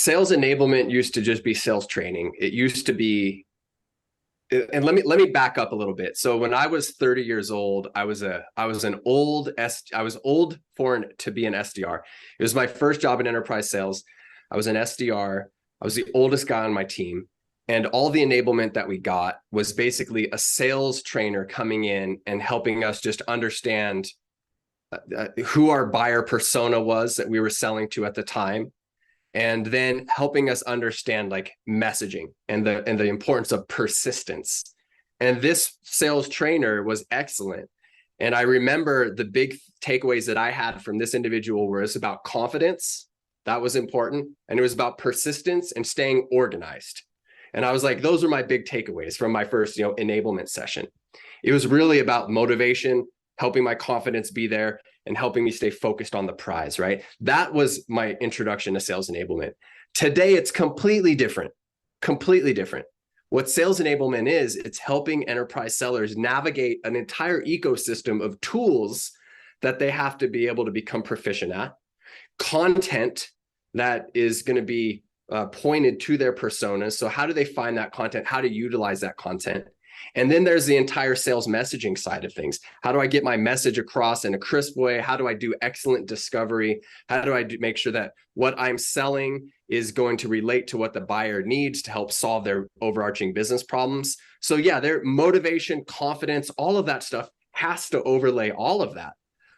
sales enablement used to just be sales training. It used to be, and let me back up a little bit. So when I was 30 years old, I was old to be an SDR. It was my first job in enterprise sales. I was an SDR. I was the oldest guy on my team. And all the enablement that we got was basically a sales trainer coming in and helping us just understand who our buyer persona was that we were selling to at the time, and then helping us understand like messaging and the importance of persistence. And this sales trainer was excellent. And I remember the big takeaways that I had from this individual was about confidence. That was important. And it was about persistence and staying organized. And I was like, those are my big takeaways from my first, enablement session. It was really about motivation, helping my confidence be there, and helping me stay focused on the prize, right? That was my introduction to sales enablement. Today, it's completely different, completely different. What sales enablement is, it's helping enterprise sellers navigate an entire ecosystem of tools that they have to be able to become proficient at, content that is going to be pointed to their personas. So how do they find that content? How to utilize that content? And then there's the entire sales messaging side of things. How do I get my message across in a crisp way? How do I do excellent discovery? How do I make sure that what I'm selling is going to relate to what the buyer needs to help solve their overarching business problems? So yeah, their motivation, confidence, all of that stuff has to overlay all of that.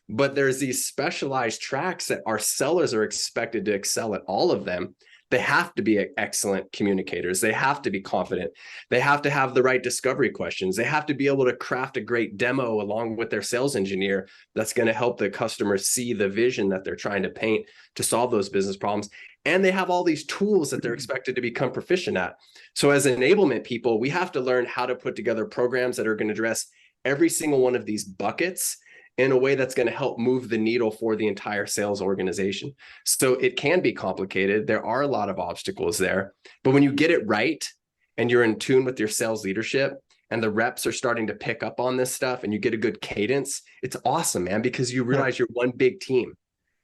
But there's these specialized tracks that our sellers are expected to excel at all of them. They have to be excellent communicators. They have to be confident. They have to have the right discovery questions. They have to be able to craft a great demo along with their sales engineer that's going to help the customer see the vision that they're trying to paint to solve those business problems. And they have all these tools that they're expected to become proficient at. So as enablement people, we have to learn how to put together programs that are going to address every single one of these buckets in a way that's going to help move the needle for the entire sales organization. So it can be complicated. There are a lot of obstacles there, but when you get it right and you're in tune with your sales leadership and the reps are starting to pick up on this stuff and you get a good cadence, it's awesome, man, because you realize you're one big team.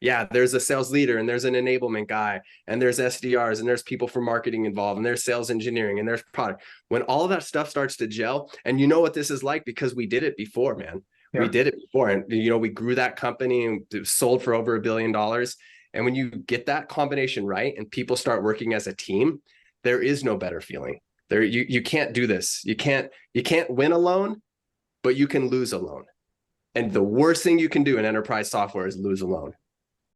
Yeah, there's a sales leader and there's an enablement guy and there's SDRs and there's people from marketing involved and there's sales engineering and there's product. When all of that stuff starts to gel, and you know what this is like because we did it before, man. Yeah. We did it before, and we grew that company and it sold for over $1 billion. And when you get that combination right and people start working as a team, there is no better feeling. You can't do this. You can't win alone, but you can lose alone. And the worst thing you can do in enterprise software is lose alone.